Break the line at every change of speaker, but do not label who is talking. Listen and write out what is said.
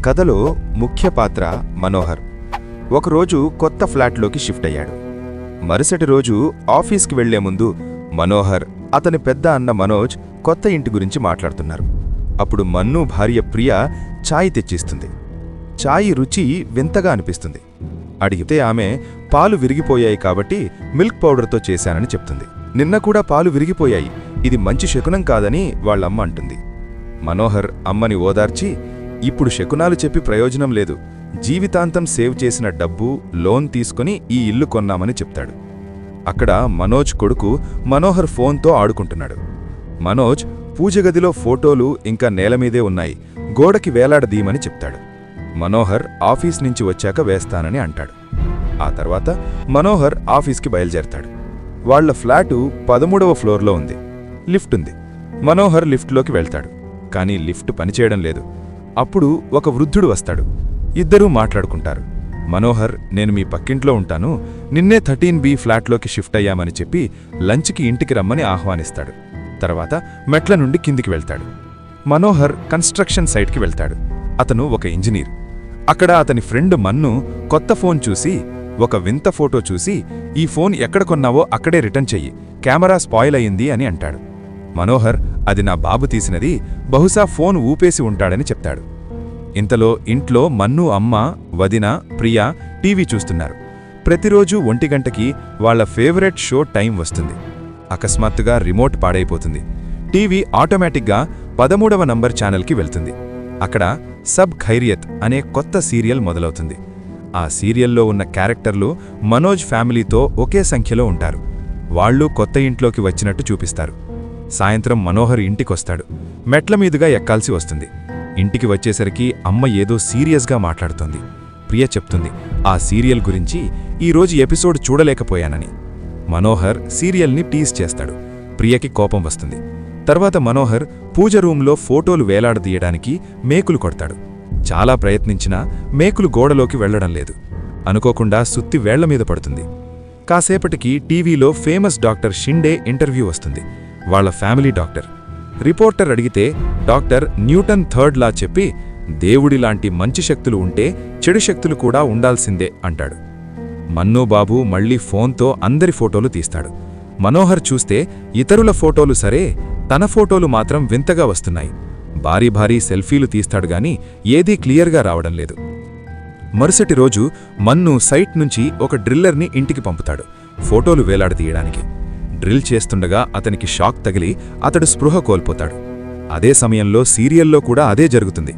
కథలో ముఖ్య పాత్ర మనోహర్. ఒకరోజు కొత్త ఫ్లాట్లోకి షిఫ్ట్ అయ్యాడు. మరుసటి రోజు ఆఫీస్కి వెళ్లే ముందు మనోహర్, అతని పెద్ద అన్న మనోజ్ కొత్త ఇంటి గురించి మాట్లాడుతున్నారు. అప్పుడు మన్ను భార్య ప్రియ చాయ్ తెచ్చిస్తుంది. చాయ్ రుచి వింతగా అనిపిస్తుంది. అడిగితే ఆమె పాలు విరిగిపోయాయి కాబట్టి మిల్క్ పౌడర్తో చేశానని చెప్తుంది. నిన్న కూడా పాలు విరిగిపోయాయి, ఇది మంచి శకునం కాదని వాళ్ళమ్మ అంటుంది. మనోహర్ అమ్మని ఓదార్చి, ఇప్పుడు శకునాలు చెప్పి ప్రయోజనం లేదు, జీవితాంతం సేవ్ చేసిన డబ్బు లోన్ తీసుకుని ఈ ఇల్లు కొన్నామని చెప్తాడు. అక్కడ మనోజ్ కొడుకు మనోహర్ ఫోన్తో ఆడుకుంటున్నాడు. మనోజ్ పూజగదిలో ఫోటోలు ఇంకా నేలమీదే ఉన్నాయి, గోడకి వేలాడదీయమని చెప్తాడు. మనోహర్ ఆఫీస్ నుంచి వచ్చాక వేస్తానని అంటాడు. ఆ తర్వాత మనోహర్ ఆఫీస్కి బయలుదేరతాడు. వాళ్ల ఫ్లాటు 13వ ఫ్లోర్లో ఉంది. లిఫ్ట్ ఉంది. మనోహర్ లిఫ్ట్లోకి వెళ్తాడు. కానీ లిఫ్ట్ పనిచేయడం లేదు. అప్పుడు ఒక వృద్ధుడు వస్తాడు. ఇద్దరూ మాట్లాడుకుంటారు. మనోహర్, నేను మీ పక్కింట్లో ఉంటాను, నిన్నే 13B ఫ్లాట్లోకి షిఫ్ట్ అయ్యామని చెప్పి లంచ్కి ఇంటికి రమ్మని ఆహ్వానిస్తాడు. తర్వాత మెట్ల నుండి కిందికి వెళ్తాడు. మనోహర్ కన్స్ట్రక్షన్ సైట్కి వెళ్తాడు. అతను ఒక ఇంజనీర్. అక్కడ అతని ఫ్రెండ్ మన్ను కొత్త ఫోన్ చూసి, ఒక వింత ఫోటో చూసి, ఈ ఫోన్ ఎక్కడ కొన్నావో అక్కడే రిటర్న్ చెయ్యి, కెమెరా స్పాయిల్ అయింది అని అంటాడు. మనోహర్, అది నా బాబు తీసినది, బహుశా ఫోన్ ఊపేసి ఉంటాడని చెప్తాడు. ఇంతలో ఇంట్లో మన్ను అమ్మ, వదిన, ప్రియా టీవీ చూస్తున్నారు. ప్రతిరోజు 1 గంటకి వాళ్ల ఫేవరెట్ షో టైం వస్తుంది. అకస్మాత్తుగా రిమోట్ పాడైపోతుంది. టీవీ ఆటోమేటిక్గా 13వ నంబర్ ఛానల్కి వెళ్తుంది. అక్కడ సబ్ ఖైరియత్ అనే కొత్త సీరియల్ మొదలవుతుంది. ఆ సీరియల్లో ఉన్న క్యారెక్టర్లు మనోజ్ ఫ్యామిలీతో ఒకే సంఖ్యలో ఉంటారు. వాళ్లు కొత్త ఇంట్లోకి వచ్చినట్టు చూపిస్తారు. సాయంత్రం మనోహర్ ఇంటికొస్తాడు. మెట్ల మీదుగా ఎక్కాల్సి వస్తుంది. ఇంటికి వచ్చేసరికి అమ్మ ఏదో సీరియస్గా మాట్లాడుతోంది. ప్రియ చెప్తుంది, ఆ సీరియల్ గురించి ఈరోజు ఎపిసోడ్ చూడలేకపోయానని. మనోహర్ సీరియల్ని టీజ్ చేస్తాడు. ప్రియకి కోపం వస్తుంది. తర్వాత మనోహర్ పూజ రూంలో ఫోటోలు వేలాడదీయడానికి మేకులు కొడతాడు. చాలా ప్రయత్నించినా మేకులు గోడలోకి వెళ్లడం లేదు. అనుకోకుండా సుత్తి వేళ్ల మీద పడుతుంది. కాసేపటికి టీవీలో ఫేమస్ డాక్టర్ షిండే ఇంటర్వ్యూ వస్తుంది. వాళ్ల ఫ్యామిలీ డాక్టర్. రిపోర్టర్ అడిగితే డాక్టర్ న్యూటన్ థర్డ్ లా చెప్పి, దేవుడిలాంటి మంచి శక్తులు ఉంటే చెడు శక్తులు కూడా ఉండాల్సిందే అంటాడు. మన్ను బాబు మళ్లీ ఫోన్తో అందరి ఫోటోలు తీస్తాడు. మనోహర్ చూస్తే ఇతరుల ఫోటోలు సరే, తన ఫోటోలు మాత్రం వింతగా వస్తున్నాయి. భారీ భారీ సెల్ఫీలు తీస్తాడుగాని ఏదీ క్లియర్గా రావడం లేదు. మరుసటి రోజు మన్ను సైట్ నుంచి ఒక డ్రిల్లర్ని ఇంటికి పంపుతాడు, ఫోటోలు వేలాడదీయడానికి. డ్రిల్ చేస్తుండగా అతనికి షాక్ తగిలి అతడు స్పృహ కోల్పోతాడు. అదే సమయంలో సీరియల్లో కూడా అదే జరుగుతుంది.